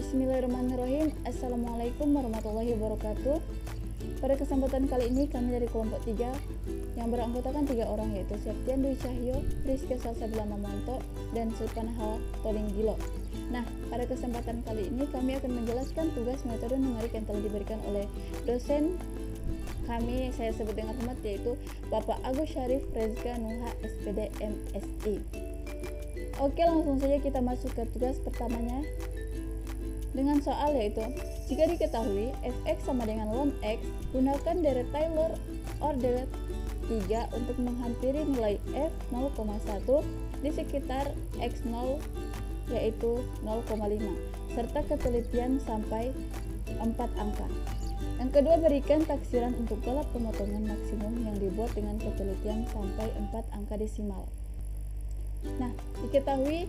Bismillahirrahmanirrahim. Assalamualaikum warahmatullahi wabarakatuh. Pada kesempatan kali ini kami dari kelompok 3 yang beranggotakan 3 orang, yaitu Septian Dwi Cahyo, Rizky Salsabila Mamanto, dan Sulpanahal Todinggilo. Nah, pada kesempatan kali ini kami akan menjelaskan tugas metode numerik yang telah diberikan oleh dosen kami, saya sebut dengan hormat, yaitu Bapak Agus Syarif Rezka Nuha SPD MSI. Oke, langsung saja kita masuk ke tugas pertamanya dengan soal, yaitu jika diketahui fx sama dengan ln x, gunakan deret Taylor or deret 3 untuk menghampiri nilai f 0,1 di sekitar x0 yaitu 0,5 serta ketelitian sampai 4 angka. Yang kedua, berikan taksiran untuk galat pemotongan maksimum yang dibuat dengan ketelitian sampai 4 angka desimal. Nah, diketahui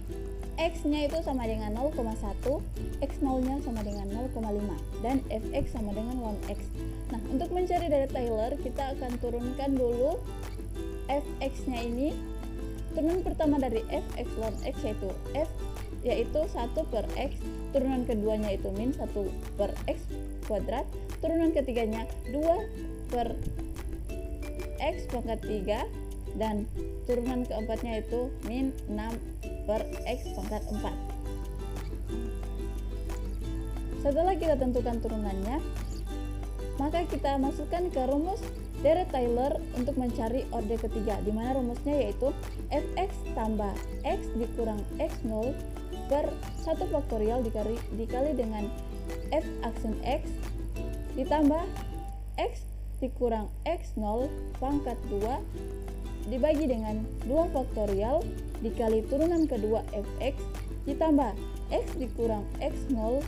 x-nya itu sama dengan 0,1, x0-nya sama dengan 0,5, dan fx sama dengan ln x. Nah, untuk mencari deret Taylor, kita akan turunkan dulu fx-nya ini. Turunan pertama dari fx ln x yaitu 1 per x, turunan keduanya itu min 1 per x kuadrat, turunan ketiganya 2 per x pangkat 3, dan turunan keempatnya itu min 6 per x pangkat 4. Setelah kita tentukan turunannya, maka kita masukkan ke rumus deret Taylor untuk mencari orde ketiga, di mana rumusnya yaitu fx tambah x dikurang x0 per 1 faktorial dikali dengan f aksen x ditambah x dikurang x0 pangkat 2 dibagi dengan 2 faktorial dikali turunan kedua fx ditambah x dikurang x0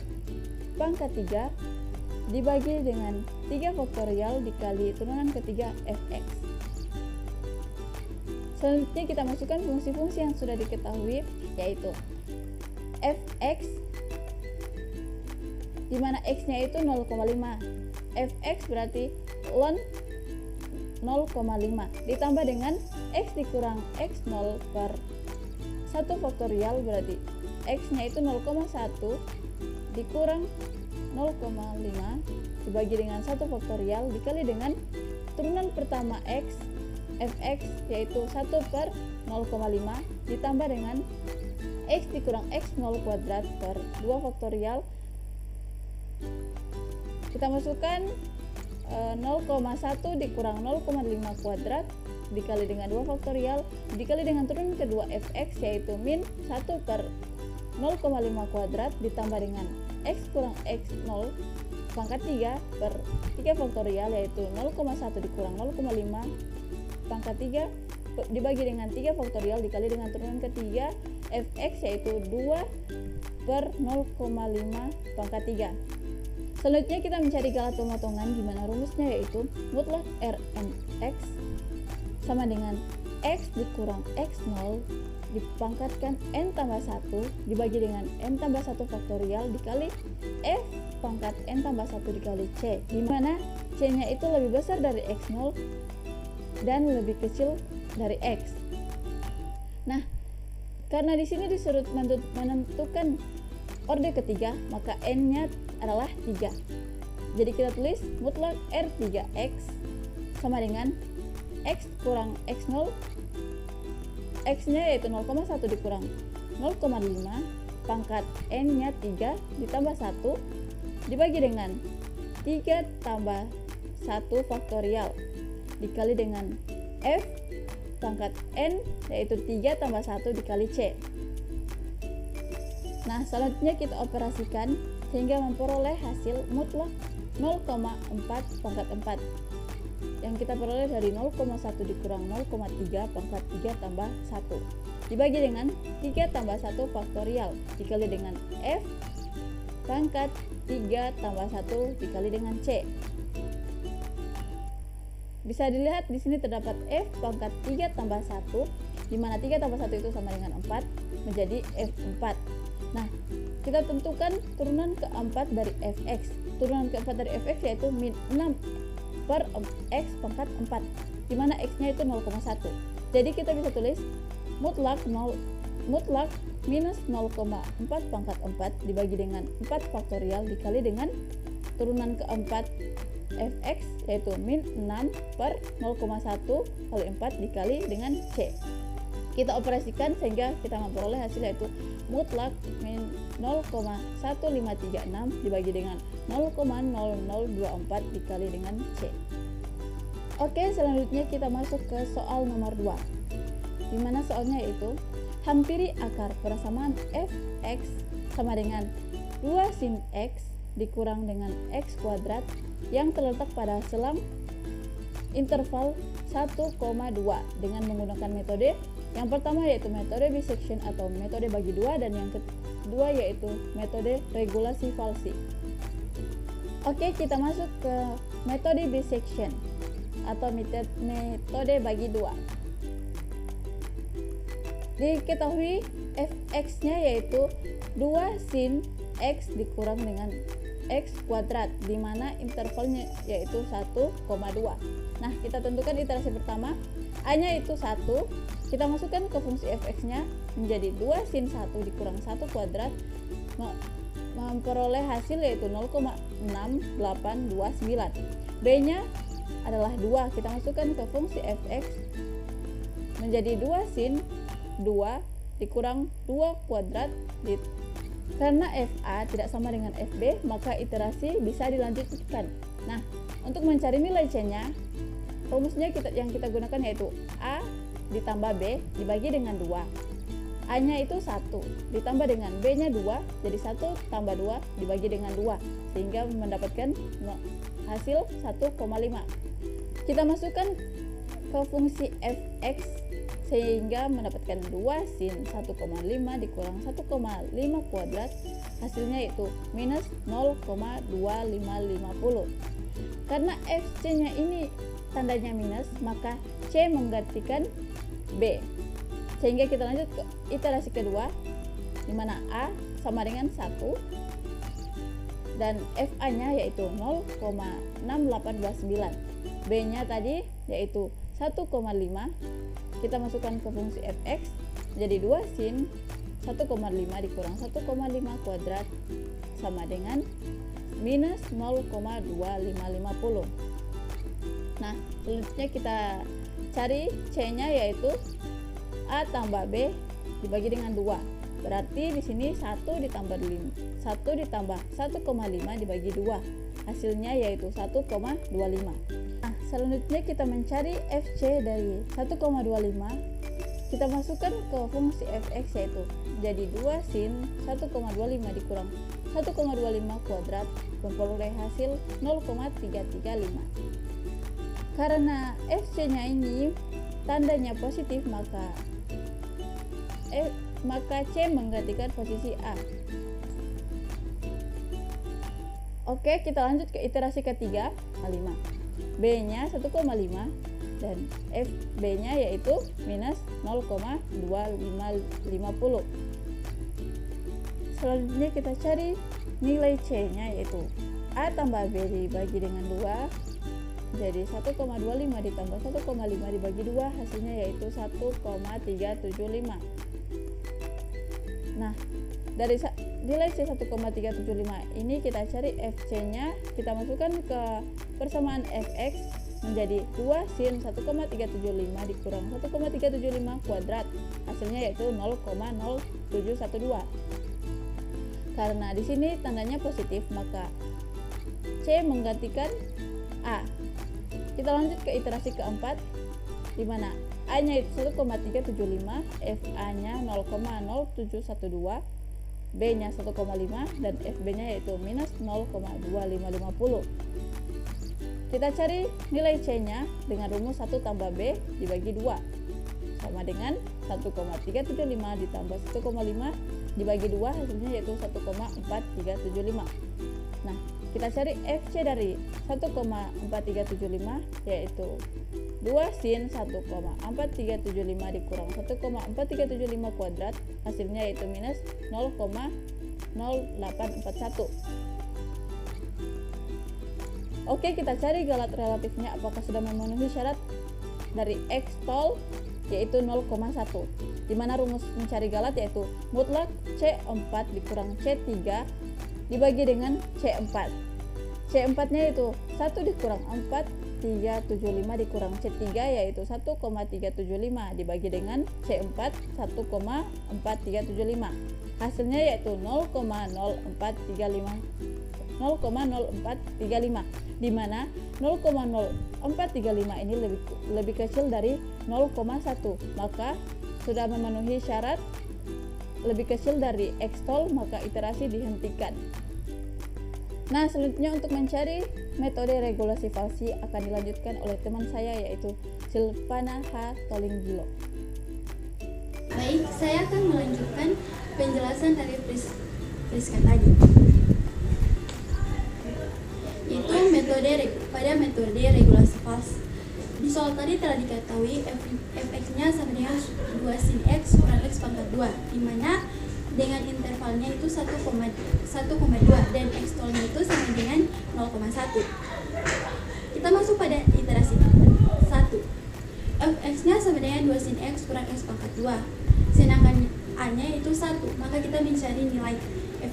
pangkat 3 dibagi dengan 3 faktorial dikali turunan ketiga fx. Selanjutnya kita masukkan fungsi-fungsi yang sudah diketahui, yaitu fx di mana x-nya itu 0,5. Fx berarti ln 0,5 ditambah dengan x dikurang x0 per 1 faktorial, berarti x-nya itu 0,1 dikurang 0,5 dibagi dengan 1 faktorial dikali dengan turunan pertama x fx yaitu 1 per 0,5 ditambah dengan x dikurang x0 kuadrat per 2 faktorial. Kita masukkan 0,1 dikurang 0,5 kuadrat dikali dengan 2 faktorial dikali dengan turunan kedua fx yaitu min 1 per 0,5 kuadrat ditambah dengan x kurang x0 pangkat 3 per 3 faktorial yaitu 0,1 dikurang 0,5 pangkat 3 dibagi dengan 3 faktorial dikali dengan turunan ketiga fx yaitu 2 per 0,5 pangkat 3. Selanjutnya kita mencari galat pemotongan, gimana rumusnya, yaitu mutlak Rn x sama dengan x dikurang x0 dipangkatkan n tambah 1 dibagi dengan n tambah 1 faktorial dikali f pangkat n tambah 1 dikali c, di mana c nya itu lebih besar dari x0 dan lebih kecil dari x. Nah, karena di sini disuruh menentukan orde ketiga, maka n nya adalah 3. Jadi kita tulis mutlak R3x sama dengan x kurang x0, x-nya yaitu 0,1 dikurang 0,5 pangkat n-nya 3 ditambah 1 dibagi dengan 3 tambah 1 faktorial dikali dengan f pangkat n yaitu 3 tambah 1 dikali c. Nah, selanjutnya kita operasikan sehingga memperoleh hasil mutlak 0,4 pangkat 4 yang kita peroleh dari 0,1 dikurang 0,3 pangkat 3 tambah 1 dibagi dengan 3 tambah 1 faktorial dikali dengan f pangkat 3 tambah 1 dikali dengan c. Bisa dilihat di sini terdapat f pangkat 3 tambah 1, di mana 3 tambah 1 itu sama dengan 4, menjadi f4. Nah, kita tentukan turunan keempat dari fx. Turunan keempat dari fx yaitu min 6 per x pangkat 4, di mana x-nya itu 0,1. Jadi kita bisa tulis mutlak 0 mutlak minus 0,4 pangkat 4 dibagi dengan 4 faktorial dikali dengan turunan keempat fx yaitu min 6 per 0,1 kali 4 dikali dengan c. Kita operasikan sehingga kita memperoleh hasil yaitu mutlak min 0,1536 dibagi dengan 0,0024 dikali dengan c. Oke, selanjutnya kita masuk ke soal nomor 2, dimana soalnya yaitu hampiri akar persamaan fx sama dengan 2 sin x dikurang dengan x kuadrat yang terletak pada selang interval 1,2 dengan menggunakan metode yang pertama yaitu metode bisection atau metode bagi dua, dan yang kedua yaitu metode regulasi falsi. Oke, kita masuk ke metode bisection atau metode bagi dua. Diketahui fx-nya yaitu 2 sin x dikurang dengan x kuadrat, di mana intervalnya yaitu 1,2. Nah, kita tentukan iterasi pertama, a-nya itu 1, kita masukkan ke fungsi fx-nya menjadi 2 sin 1 dikurang 1 kuadrat, memperoleh hasil yaitu 0,6829. b-nya adalah 2, kita masukkan ke fungsi fx menjadi 2 sin 2 dikurang 2 kuadrat. Karena fa tidak sama dengan fb, maka iterasi bisa dilanjutkan. Nah, untuk mencari nilai c-nya, rumusnya yang kita gunakan yaitu a ditambah b dibagi dengan 2. A-nya itu 1 ditambah dengan b-nya 2, jadi 1 tambah 2 dibagi dengan 2, sehingga mendapatkan hasil 1,5. Kita masukkan ke fungsi fx sehingga mendapatkan 2 sin 1,5 dikurang 1,5 kuadrat, hasilnya itu minus 0,2550. Karena fc-nya ini tandanya minus, maka c menggantikan b, sehingga kita lanjut ke iterasi kedua, di mana a sama dengan 1 dan fa-nya yaitu 0,6829, b-nya tadi yaitu 1,5. Kita masukkan ke fungsi fx jadi 2 sin 1,5 dikurang 1,5 kuadrat sama dengan minus 0,2550. Nah, selanjutnya kita cari c-nya yaitu a tambah b dibagi dengan 2. Berarti di sini 1 ditambah 1,5 dibagi 2. Hasilnya yaitu 1,25. Nah, selanjutnya kita mencari fc dari 1,25. Kita masukkan ke fungsi fx yaitu jadi 2 sin 1,25 dikurang 1,25 kuadrat, memperoleh hasil 0,335. Karena fc-nya ini tandanya positif, maka c menggantikan posisi a. Oke, kita lanjut ke iterasi ketiga, 5. b-nya 1,5 dan fb-nya yaitu minus 0,2550. Selanjutnya kita cari nilai c-nya yaitu a tambah b dibagi dengan 2, jadi 1,25 ditambah 1,5 dibagi 2, hasilnya yaitu 1,375. Nah, dari nilai C 1,375 ini kita cari fc-nya, kita masukkan ke persamaan fx menjadi 2 sin 1,375 dikurang 1,375 kuadrat, hasilnya yaitu 0,0712. Karena di sini tandanya positif, maka c menggantikan a. Kita lanjut ke iterasi keempat, di mana a-nya itu 1,375, fa-nya 0,0712, b-nya 1,5 dan fb-nya yaitu minus 0,2550. Kita cari nilai c-nya dengan rumus 1 tambah b dibagi 2 sama dengan 1,375 ditambah 1,5 dibagi 2, hasilnya yaitu 1,4375. Nah, kita cari fc dari 1,4375 yaitu 2 sin 1,4375 dikurang 1,4375 kuadrat, hasilnya yaitu minus 0,0841. Oke, kita cari galat relatifnya apakah sudah memenuhi syarat dari x tol yaitu 0,1. Di mana rumus mencari Galat yaitu mutlak C4 dikurang C3 dibagi dengan C4. C4-nya itu 1 dikurang 4, 375 dikurang C3 yaitu 1,375 dibagi dengan C4 1,4375. Hasilnya yaitu 0,0435 di mana 0,0435 ini lebih kecil dari 0,1, maka sudah memenuhi syarat lebih kecil dari X-tol, maka iterasi dihentikan. Nah, selanjutnya untuk mencari metode regulasi falsi akan dilanjutkan oleh teman saya yaitu Silvana H. Tolinggilo. Baik, saya akan melanjutkan penjelasan dari Priska tadi, yaitu metode regulasi falsi. Di soal tadi telah diketahui fx-nya sama dengan 2 sin x kurang x pangkat 2, di mana dengan intervalnya itu 1,2 dan x-tolnya itu sama dengan 0,1. Kita masuk pada iterasi 1. fx-nya sama dengan 2 sin x kurang x pangkat 2. Sedangkan a-nya itu 1, maka kita mencari nilai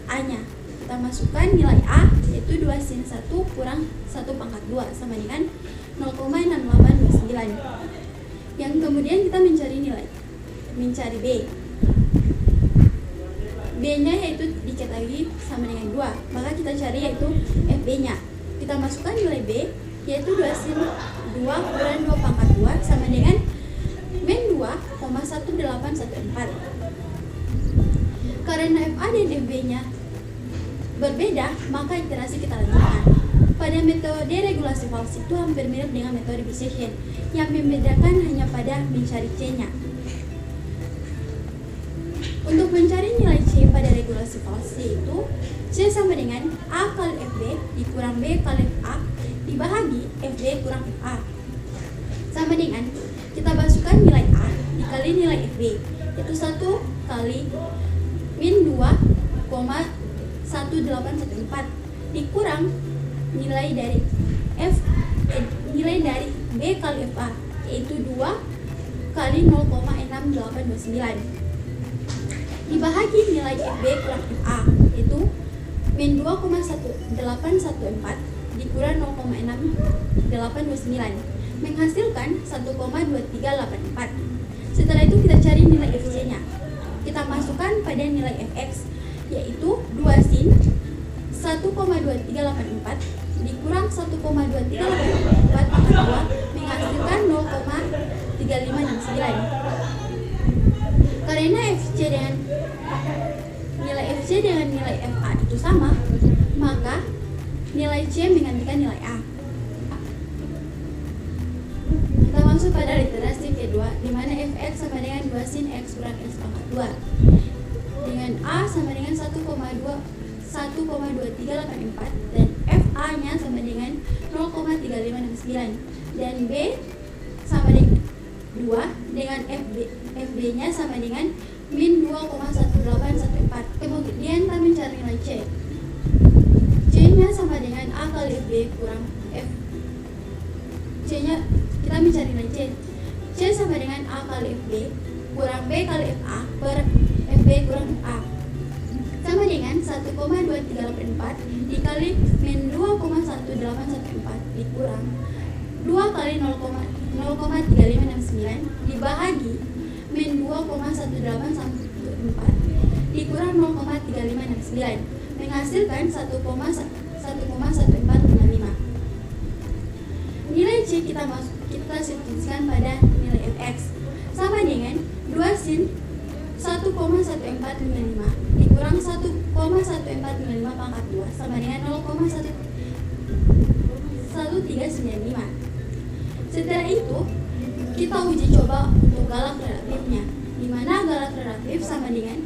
fa-nya. Kita masukkan nilai a yaitu 2 sin 1 kurang 1 pangkat 2 sama dengan 0,6829. Yang kemudian kita mencari b. B-nya yaitu diketahui sama dengan 2, maka kita cari yaitu FB-nya. Kita masukkan nilai B yaitu 2 sin 2 kurang 2 pangkat 2 sama dengan min 2,1814. Karena FA dan FB-nya berbeda, maka iterasi kita lanjutkan. Pada metode regulasi falsi itu hampir mirip dengan metode precision, yang membedakan hanya pada mencari C-nya. Untuk mencari nilai C pada regulasi falsi itu C sama dengan A kali FB dikurang B kali FA dibagi FB kurang FA sama dengan kita masukkan nilai A dikali nilai FB yaitu 1 kali min 2,1814 dikurang nilai dari B kali FA yaitu 2 kali 0,6829 dibahagi nilai FB kurang FA itu min 2,1814 dikurang 0,6829 menghasilkan 1,2384. Setelah itu kita cari nilai FC nya. Kita masukkan pada nilai Fx yaitu 2 sin 1,2384 dikurang 1,2384 pangkat 2 menghasilkan 0,3569. Karena FC dengan nilai FA itu sama, maka nilai C menggantikan nilai A. Kita masuk pada literasi kedua, di mana Fx sama dengan 2 sin x kurang x pangkat 2 dengan A sama dengan 1,2384 dan FA-nya sama dengan 0,3569 dan B sama dengan 2 dengan FB-nya sama dengan min 2,1814. Kemudian kita mencari nilai C. C-nya sama dengan A kali FB kurang F. C-nya kita mencari nilai C. C sama dengan A kali FB kurang B kali FA per FB kurang FA sama dengan 1,2384 dikali min 2,1814 dikurang 2 kali 0,3569 dibahagi min 2,1814 dikurang 0,3569 menghasilkan 1,1455. Nilai C kita substitusikan pada nilai Fx sama dengan 2 sin 1,1455 dikurang 1,1455 pangkat 2 sama dengan 0,1395. Setelah itu kita uji coba untuk galak relatifnya, di mana galak relatif sama dengan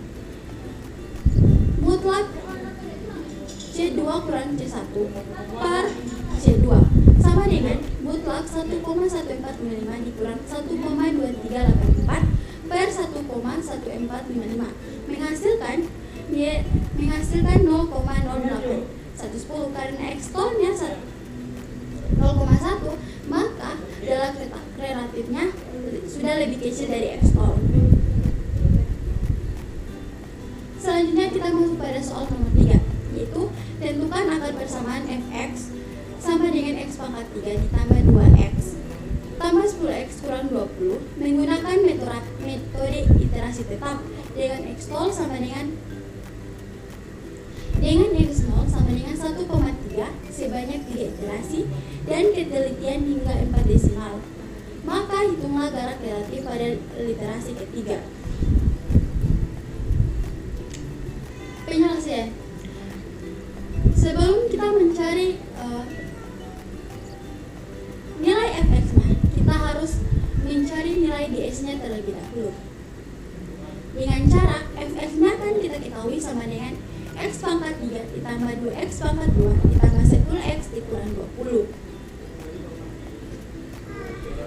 mutlak C2 kurang C1 per C2 sama dengan mutlak 1,1455 dikurang 1,2384 per 1,1455 menghasilkan 0,08110 karena X-tolnya 0,1, maka galak relatifnya sudah lebih kecil dari X0. Selanjutnya kita masuk pada soal nomor 3, yaitu tentukan akar persamaan fx sama dengan x pangkat 3 ditambah 2x tambah 10x kurang 20 menggunakan metode iterasi tetap dengan x0 sama dengan x0 sama dengan 1,3 sebanyak 3 iterasi dan ketelitian hingga 4 desimal. Maka hitunglah jarak relatif pada literasi ketiga. Penyelesaian. Sebelum kita mencari nilai fx-nya, kita harus mencari nilai ds-nya terlebih dahulu. Dengan cara fx-nya kan kita ketahui sama dengan x pangkat 3 ditambah 2x pangkat 2 ditambah 10x dikurang 20.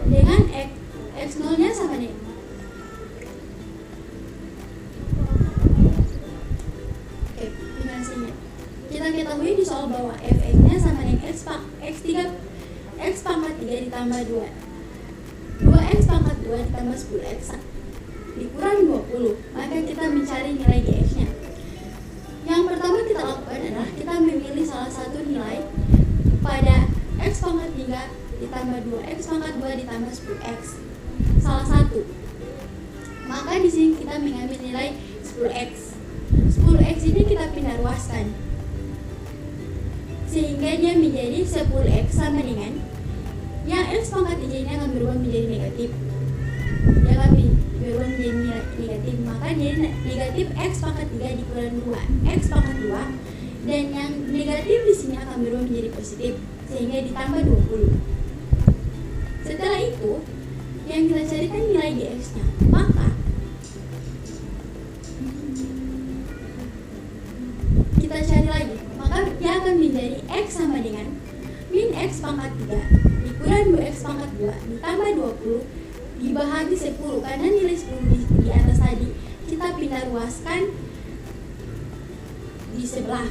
Dengan x0-nya sama dengan kita ketahui di soal bahwa fx-nya sama dengan x pangkat 3 ditambah 2x pangkat 2 ditambah 10x dikurang 20. Maka kita mencari nilai dx-nya. Yang pertama kita lakukan adalah kita memilih salah satu nilai pada x pangkat 3 ditambah 2x pangkat 2 ditambah 10x. Salah satu. Maka di sini kita mengambil nilai 10x. 10x ini kita pindah ruaskan, sehingga dia menjadi 10x sama dengan yang x pangkat 3 ini akan berubah menjadi negatif. Dia akan berubah menjadi negatif, maka jadi negatif x pangkat 3 dikurang 2x pangkat 2, dan yang negatif di sini akan berubah menjadi positif sehingga ditambah 20. Setelah itu yang kita carikan nilai dx-nya, maka kita cari lagi, maka dia akan menjadi x sama dengan min x pangkat 3 dikurang 2x pangkat 2 ditambah 20 dibahagi 10, karena nilai 10 di atas tadi kita pindah ruaskan di sebelah,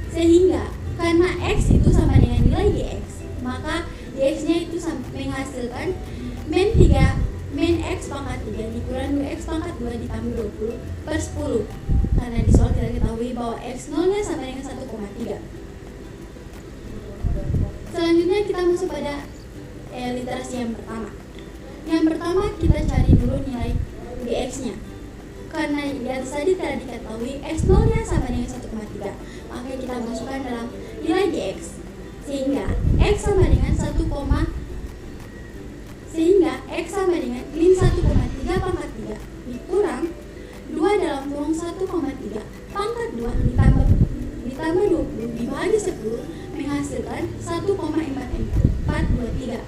sehingga karena x itu sama dengan nilai dx, maka dx-nya itu menghasilkan min x pangkat 3 dikurang 2x pangkat 2 ditambah 20 per 10, karena di soal kita ketahui bahwa x0-nya sama dengan 1,3. Selanjutnya kita masuk pada literasi yang pertama. Yang pertama kita cari dulu nilai dx-nya. Karena di atas tadi telah diketahui x0-nya sama dengan 1,3, maka kita masukkan dalam nilai dx, sehingga x sama dengan min 1,3 pangkat 3 dikurang 2 dalam kurung 1,3 pangkat 2 ditambah 20 dibagi 10 menghasilkan 1,4423.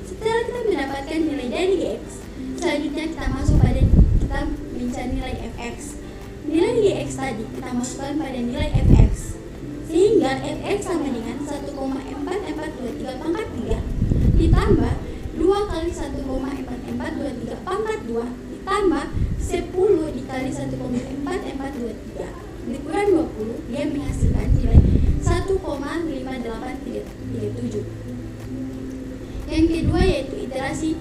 Setelah kita mendapatkan nilai dari dx, selanjutnya kita masuk pada kita mencari nilai fx. Nilai dx tadi kita masukkan pada nilai fx, sehingga fx sama dengan 1,4423 pangkat 3 ditambah 2 kali 1,4423 pangkat 2 ditambah 10 dikali 1,4423 dikurang 20, dia menghasilkan nilai 1,5837. Yang kedua yaitu iterasi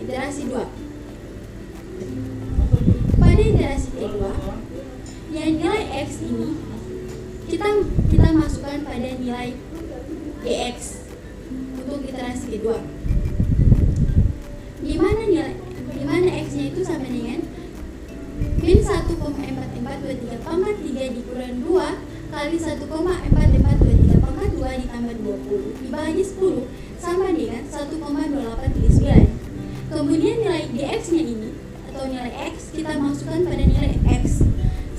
2. Pada iterasi kedua, yang nilai x ini kita masukkan pada nilai dx untuk iterasi kedua, di mana x-nya itu sama dengan min 1,4423 pangkat 3 dikurang 2 kali 1,4423 pangkat 2 ditambah 20 dibagi 10 sama dengan 1,2839. Kemudian nilai dx-nya ini atau nilai x kita masukkan pada nilai fx,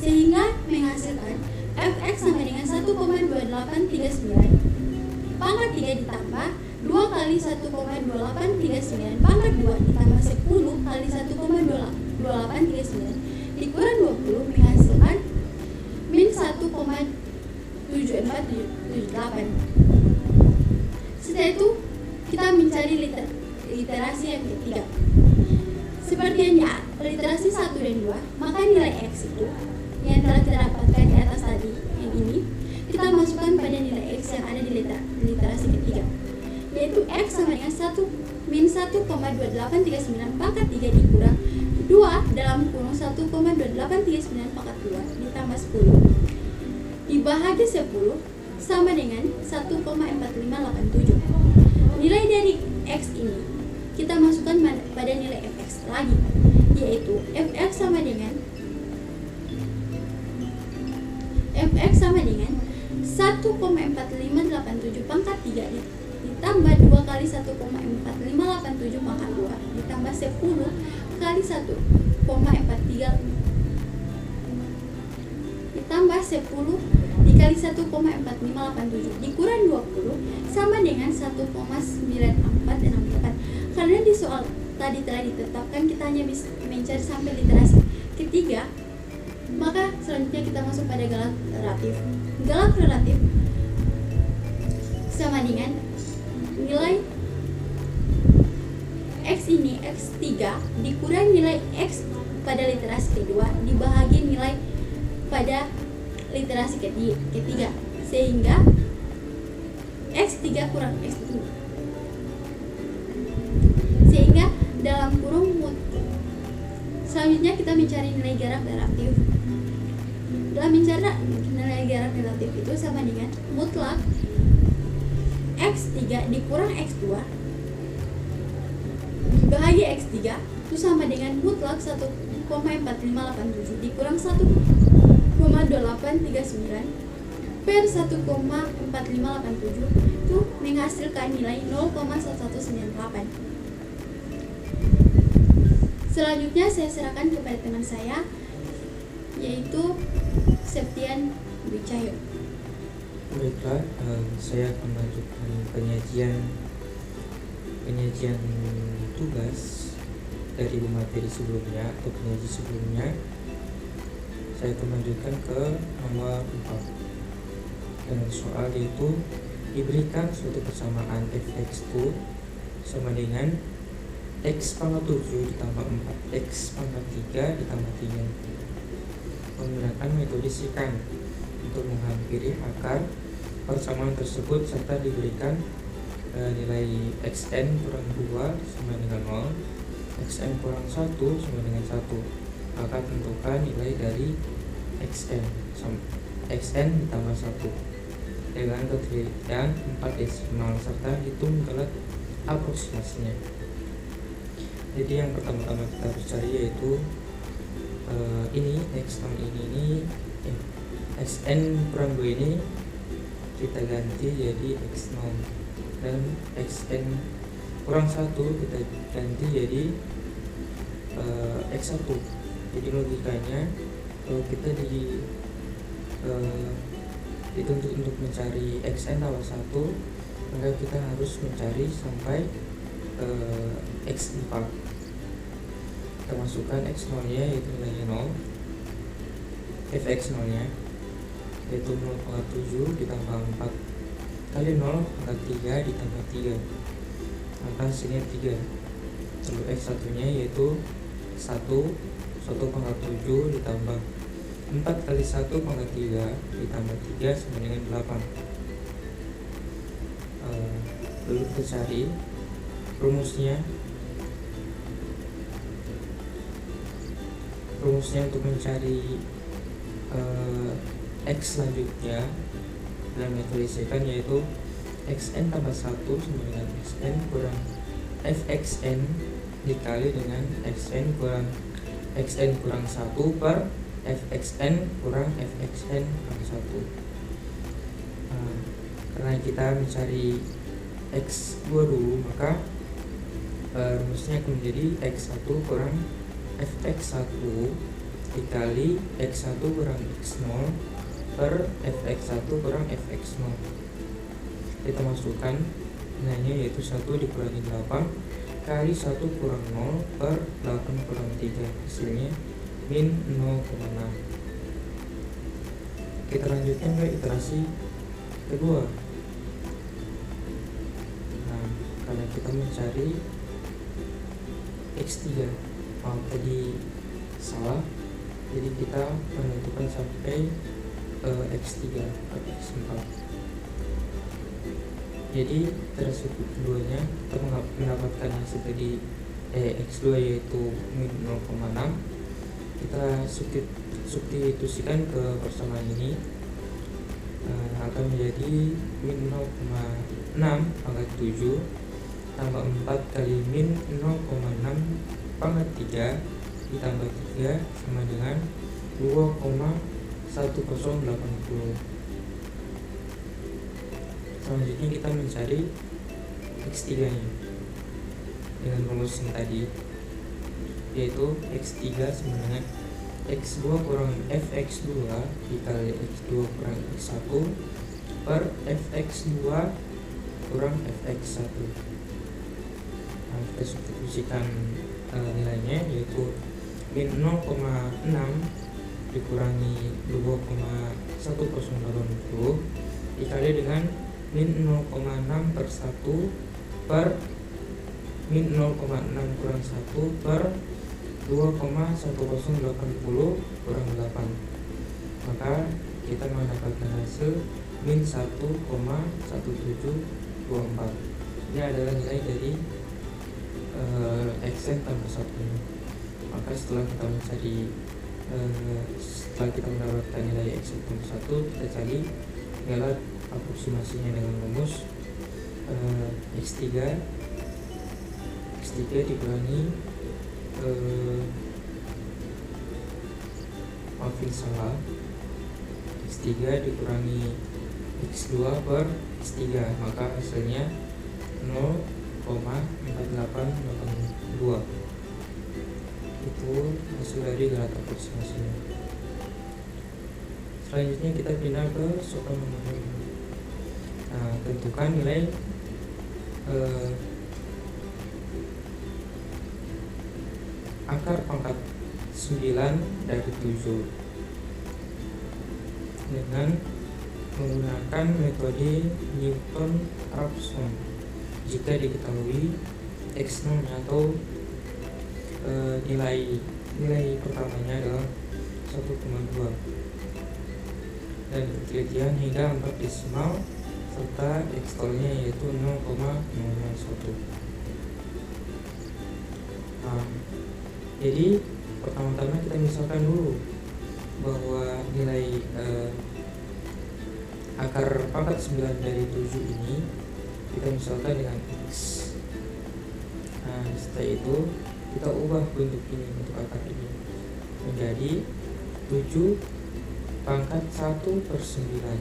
sehingga menghasilkan fx sama dengan 1,2839 pangkat 3 ditambah 2 kali 1,2839 pangkat 2 ditambah 10 kali 1,2839 dikurang 20 menghasilkan min 1,7478. Setelah itu kita mencari literasi yang ketiga. Seperti yang di literasi 1 dan 2, maka nilai x itu yang telah kita dapatkan di atas tadi, yang ini kita masukkan pada nilai x yang ada di literasi ketiga, yaitu X sama dengan 1-1,2839 pangkat 3 dikurang 2 dalam kurung 1,2839 pangkat 2 ditambah 10 dibagi 10 sama dengan 1,4587. Nilai dari X ini kita masukkan pada nilai fx lagi, yaitu fx sama dengan 1,4587 pangkat 3 ditambah 2 kali 1,4587 pangkat 2 ditambah 10 kali 1,43 ditambah 10 dikali 1,4587 dikurang 20 sama dengan 1,9468. Karena di soal tadi telah ditetapkan kita hanya bisa mencari sampai literasi ketiga, maka selanjutnya kita masuk pada galak relatif. Galak relatif sama dengan nilai X ini X3 dikurang nilai X pada literasi kedua dibagi nilai pada literasi ketiga, sehingga X3 kurang X2, sehingga dalam kurung selanjutnya kita mencari nilai jarak relatif. Dalam mencari nilai jarak relatif itu sama dengan mutlak X3 dikurang X2 dibagi X3 itu sama dengan mutlak 1,4587 dikurang 1,2839 per 1,4587 itu menghasilkan nilai 0,1198. Selanjutnya saya serahkan kepada teman saya, yaitu Septian Dwi Cahyo. Baiklah, saya akan melanjutkan penyajian tugas dari materi sebelumnya atau penyaji sebelumnya. Saya akan melanjutkan ke nomor 4 dengan soal, yaitu diberikan suatu persamaan fx2 sama dengan x pangkat 7 ditambah 4x pangkat 3 ditambah 3 menggunakan metode sekant untuk menghampiri akar persamaan tersebut, serta diberikan nilai xn kurang 2 sama dengan 0, xn kurang 1 sama dengan 1. Maka tentukan nilai dari xn ditambah 1 dengan ketinggian 4 desimal serta hitung galak aproksimasinya. Jadi yang pertama-tama kita harus cari yaitu ini x0 ini xn kurang 2 ini kita ganti jadi x0 dan xn kurang 1 kita ganti jadi x1. Jadi logikanya kalau kita dituntut untuk mencari xn tambah 1, maka kita harus mencari sampai x4. Kita masukkan x0 nya yaitu nilainya 0, fx0 nya yaitu 0,7 ditambah 4 kali 0,3 ditambah 3, maka hasilnya 3. Lalu x1 nya yaitu 1,7 ditambah 4 kali 1,3 ditambah 3 sama dengan 8. Lalu kita cari rumusnya untuk mencari x selanjutnya dalam metode sekant, yaitu xn tambah 1 sama dengan xn kurang fxn dikali dengan xn kurang 1 per fxn kurang fxn kurang 1. Karena kita mencari x2 dulu, maka rumusnya akan menjadi x1 kurang fx1 dikali x1 kurang x0 per fx1 kurang fx0. Kita masukkan nilainya yaitu 1 dikurangi 8 kali 1 kurang 0 per 8 kurang 3, hasilnya min 0,6. Kita lanjutkan ke iterasi kedua. Nah, karena kita mencari x3, tadi salah, jadi kita menentukan sampai x3 atau x4, Jadi cara substitusi keduanya untuk mendapatkan hasil tadi X2 yaitu min 0,6, kita substitusikan ke persamaan ini, akan menjadi min 0,6 pangkat 7 tambah 4 kali min 0,6 pangkat 3 ditambah 3 sama dengan 2,1080. Selanjutnya kita mencari X3 nya dengan rumus yang tadi, yaitu X3 sama dengan X2 kurang Fx2 dikali X2 kurang X1 per Fx2 kurang Fx1. Nah, kita substitusikan nilainya, yaitu min 0,6 dikurangi 2,1080 dikali dengan min 0,6 per 1 per min 0,6 kurang 1 per 2,1080 kurang 8. Maka kita mendapatkan hasil min 1,1724. Ini adalah nilai dari Xn tambah 1. Maka setelah kita mendapatkan nilai Xn tambah 1, kita cari nilai aproksimasinya dengan rumus X3 dikurangi X3 dikurangi X2 per X3, maka hasilnya 0,4882. Itu hasil dari galat aproksimasinya. Selanjutnya kita pindah ke soal nomor 5. Nah, tentukan nilai akar pangkat 9 dari 7 dengan menggunakan metode Newton-Raphson jika diketahui X0 atau nilai pertamanya adalah 1,2 dan kejadian hingga 4 desimal serta X-nya yaitu 0,001. Nah, jadi pertama-tama kita misalkan dulu bahwa nilai akar pangkat 9 dari 7 ini kita misalkan dengan X. Nah, setelah itu kita ubah bentuk ini, bentuk akar ini menjadi 7 pangkat 1 per 9.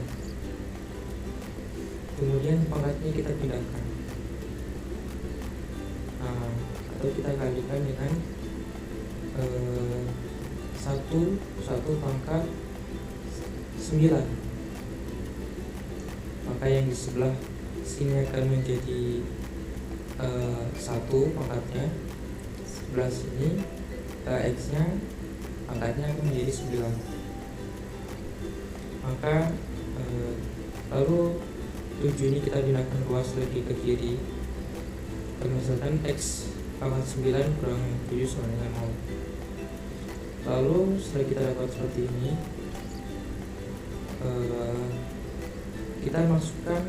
Kemudian pangkatnya kita pindahkan, atau kita kalikan dengan 1 pangkat 9. Maka yang di sebelah sini akan menjadi 1 pangkatnya, sebelah sini X nya pangkatnya akan menjadi 9. Maka lalu 7 ini kita pindahkan luas lagi ke kiri, misalkan X pangkat 9 kurang 7 sama dengan 0. Lalu setelah kita dapat seperti ini, kita masukkan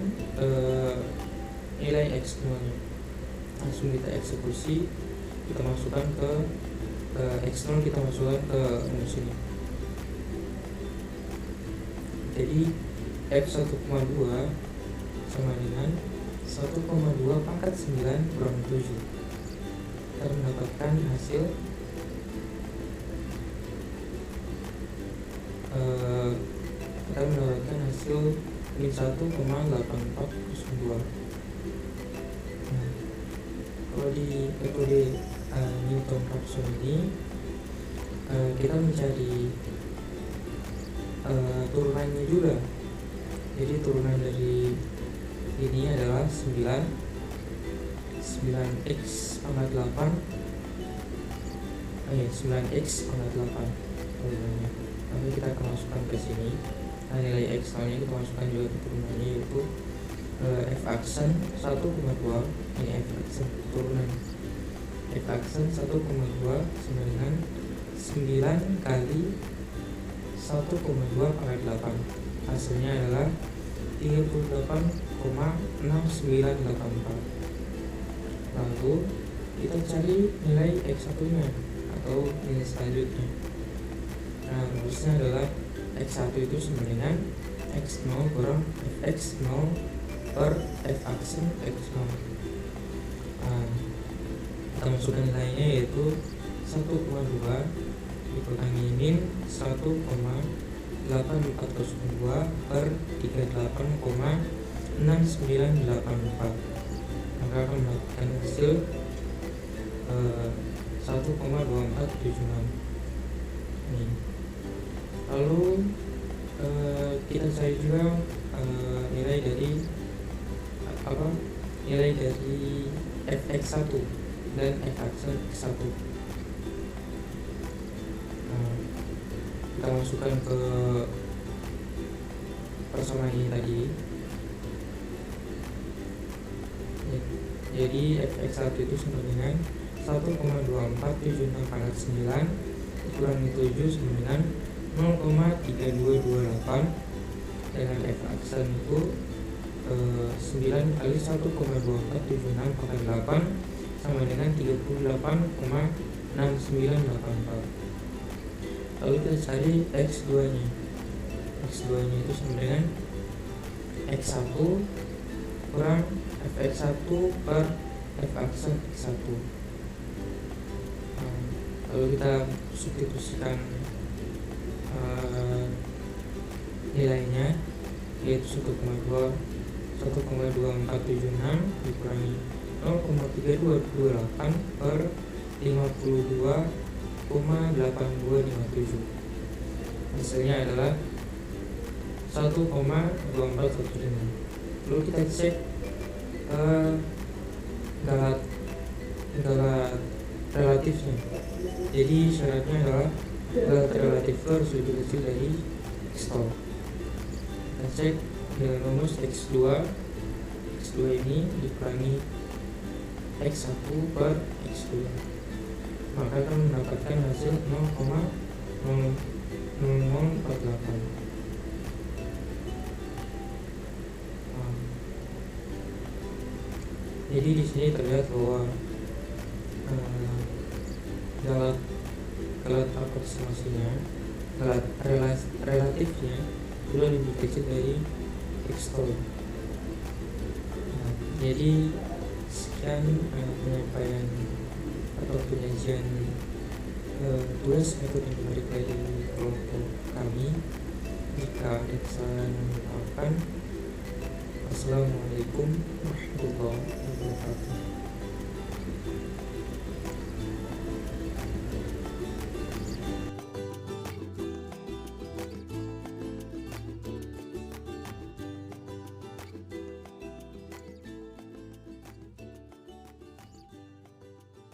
nilai X nya, langsung kita eksekusi, kita masukkan ke X0, kita masukkan ke rumus ini. Jadi F1,2 sama dengan 1,2 pangkat 9 kurang 7. Kita mendapatkan hasil min 1,8402. Kalau di metode Newton-Raphson ini kita mencari turunannya juga. Jadi turunan dari ini adalah 9x pangkat 8, 9x pangkat 8 turunannya. Lalu kita akan masukkan ke sini. Nah, nilai X nya kita masukkan juga ke turunannya, yaitu F aksen 1,2. Ini F aksen turunan F aksen 1,2 sama dengan 9 kali 1,2 pangkat 8. Hasilnya adalah 38,6984. Lalu kita cari nilai X1 nya atau nilai selanjutnya. Nah, rumusnya adalah X1 itu sama dengan X0 kurang Fx0 per F aksen X0. Nah, kita masukkan nilainya yaitu 1,2 dikurangi min 1,8402 per 38,6984, maka akan mendapatkan hasil 1,2476 ini. Lalu kita cari juga nilai dari nilai dari Fx1 dan F aksen X1. Kita masukkan ke persamaan ini tadi. Jadi Fx1 itu sama dengan 1,24769 dikurangi 7 sama dengan 0,3228, dengan F aksen itu 9 kali 1,247648 sama dengan 38,6984. Lalu kita cari X2 nya. X2 nya itu sama dengan X1 kurang Fx1 per F aksen X1. Lalu kita substitusikan nilainya, yaitu 1,2476 dikurangi 0,3228 per 52,8257. Hasilnya adalah 1,2415. Lalu kita cek galat relatifnya. Jadi syaratnya adalah galat relatif harus lebih kecil dari X0. Kita cek dengan rumus X2 ini dikurangi X1 per X2, maka akan mendapatkan hasil 0,0048. Jadi di sini terlihat bahwa galat aproximasinya, galat relatifnya sudah lebih kecil dari X0. Jadi sekian penyampaian atau penyajian tugas metode numerik dari kelompok kami. Jika ada kesalahan, maafkan. Assalamualaikum warahmatullahi wabarakatuh.